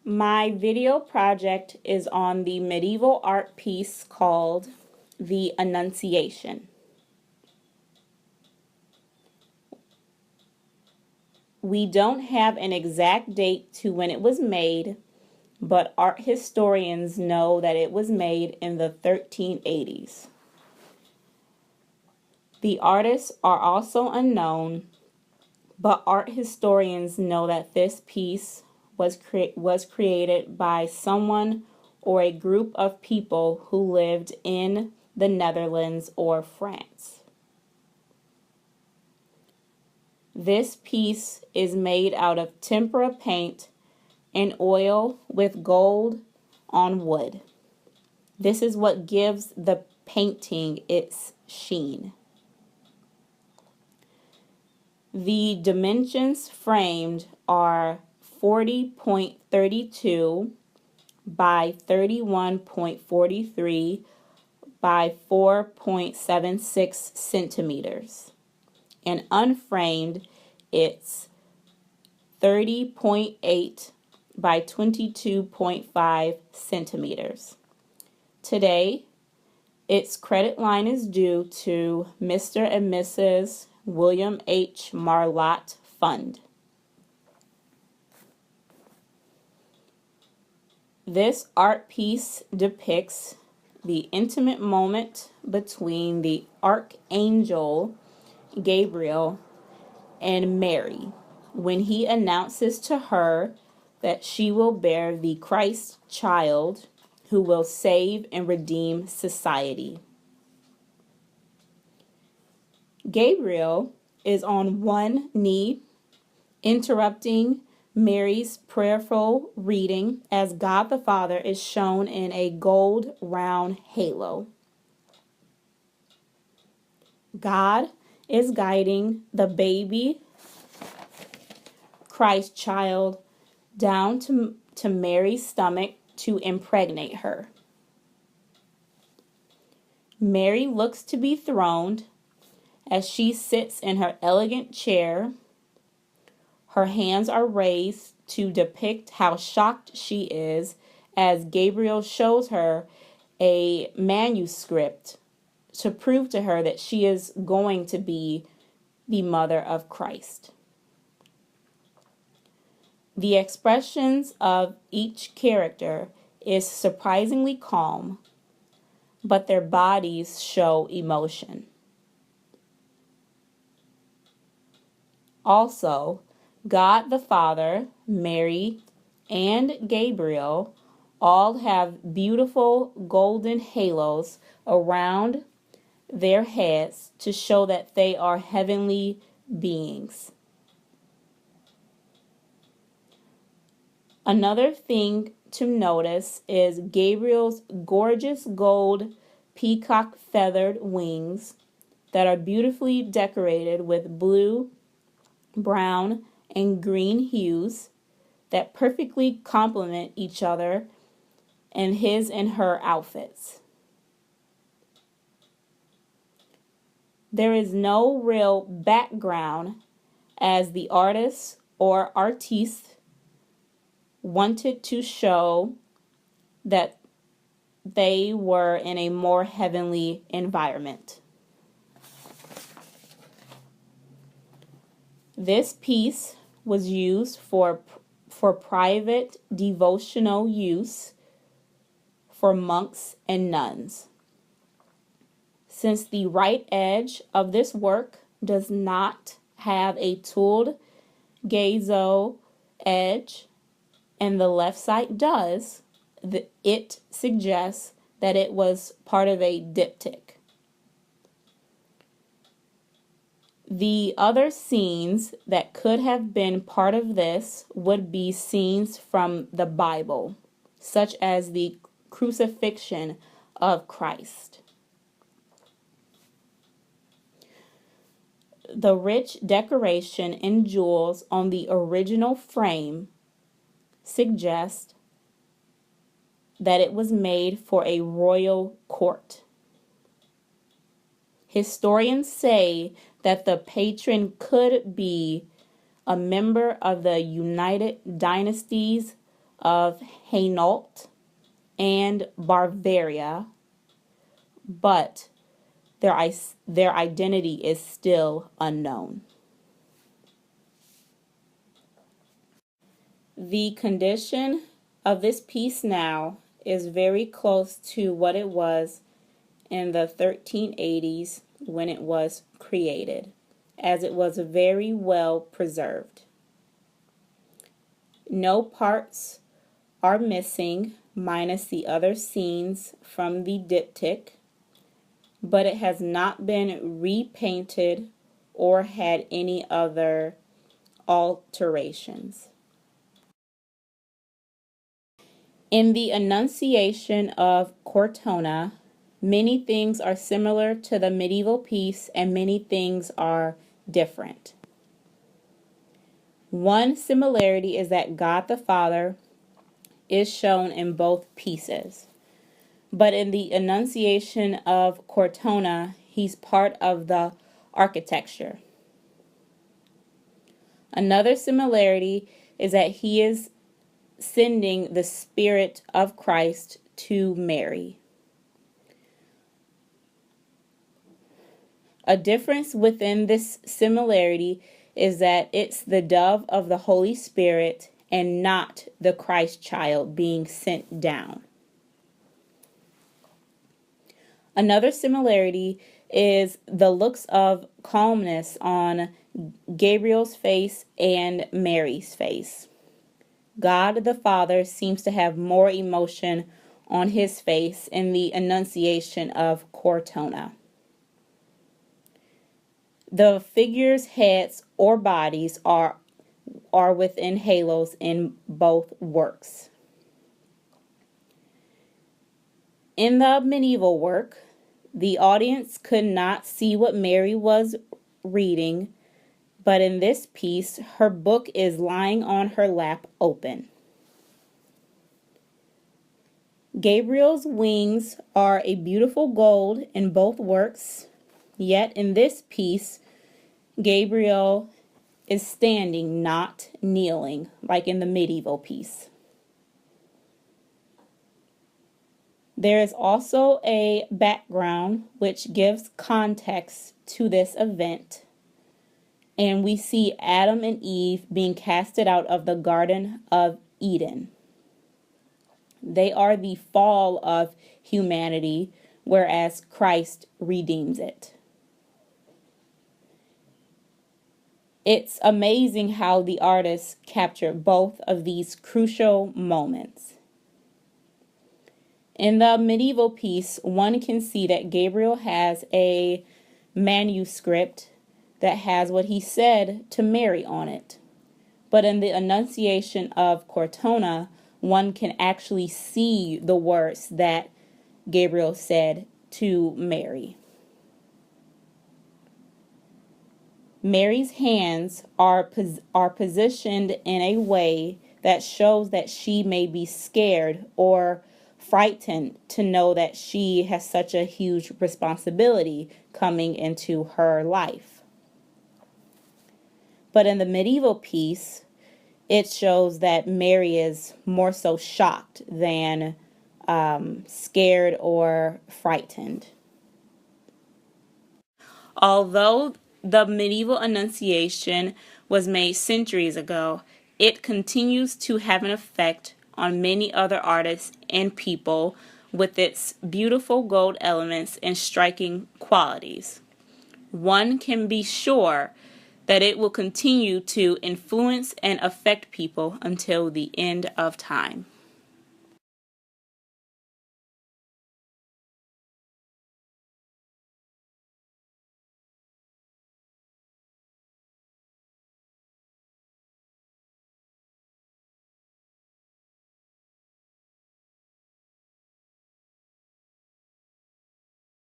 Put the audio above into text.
My video project is on the medieval art piece called the Annunciation. We don't have an exact date to when it was made, but art historians know that it was made in the 1380s. The artists are also unknown, but art historians know that this piece was created by someone or a group of people who lived in the Netherlands or France. This piece is made out of tempera paint and oil with gold on wood. This is what gives the painting its sheen. The dimensions framed are 40.32 by 31.43 by 4.76 centimeters. And unframed, it's 30.8 by 22.5 centimeters. Today, its credit line is due to Mr. and Mrs. William H. Marlott Fund. This art piece depicts the intimate moment between the Archangel Gabriel and Mary when he announces to her that she will bear the Christ child who will save and redeem society. Gabriel is on one knee, interrupting Mary's prayerful reading as God the Father is shown in a gold round halo. God is guiding the baby Christ child down to Mary's stomach to impregnate her. Mary looks to be throned as she sits in her elegant chair. Her hands are raised to depict how shocked she is as Gabriel shows her a manuscript to prove to her that she is going to be the mother of Christ. The expressions of each character is surprisingly calm, but their bodies show emotion. Also, God the Father, Mary, and Gabriel all have beautiful golden halos around their heads to show that they are heavenly beings. Another thing to notice is Gabriel's gorgeous gold peacock feathered wings that are beautifully decorated with blue, brown, and green hues that perfectly complement each other in his and her outfits. There is no real background as the artist or artiste wanted to show that they were in a more heavenly environment. This piece was used for private devotional use for monks and nuns. Since the right edge of this work does not have a tooled gesso edge and the left side does, it suggests that it was part of a diptych. The other scenes that could have been part of this would be scenes from the Bible, such as the crucifixion of Christ. The rich decoration and jewels on the original frame suggest that it was made for a royal court. Historians say that the patron could be a member of the United Dynasties of Hainault and Bavaria, but their identity is still unknown. The condition of this piece now is very close to what it was in the 1380s when it was created, as it was very well preserved. No parts are missing, minus the other scenes from the diptych, but it has not been repainted or had any other alterations. In the Annunciation of Cortona, many things are similar to the medieval piece and many things are different. One similarity is that God the Father is shown in both pieces. But in the Annunciation of Cortona, he's part of the architecture. Another similarity is that he is sending the Spirit of Christ to Mary. A difference within this similarity is that it's the dove of the Holy Spirit and not the Christ child being sent down. Another similarity is the looks of calmness on Gabriel's face and Mary's face. God the Father seems to have more emotion on his face in the Annunciation of Cortona. The figures' heads or bodies are within halos in both works. In the medieval work, the audience could not see what Mary was reading, but in this piece, her book is lying on her lap open. Gabriel's wings are a beautiful gold in both works, yet in this piece, Gabriel is standing, not kneeling, like in the medieval piece. There is also a background which gives context to this event, and we see Adam and Eve being casted out of the Garden of Eden. They are the fall of humanity, whereas Christ redeems it. It's amazing how the artists capture both of these crucial moments. In the medieval piece, one can see that Gabriel has a manuscript that has what he said to Mary on it. But in the Annunciation of Cortona, one can actually see the words that Gabriel said to Mary. Mary's hands are positioned in a way that shows that she may be scared or frightened to know that she has such a huge responsibility coming into her life. But in the medieval piece, it shows that Mary is more so shocked than scared or frightened. Although the medieval Annunciation was made centuries ago, it continues to have an effect on many other artists and people with its beautiful gold elements and striking qualities. One can be sure that it will continue to influence and affect people until the end of time.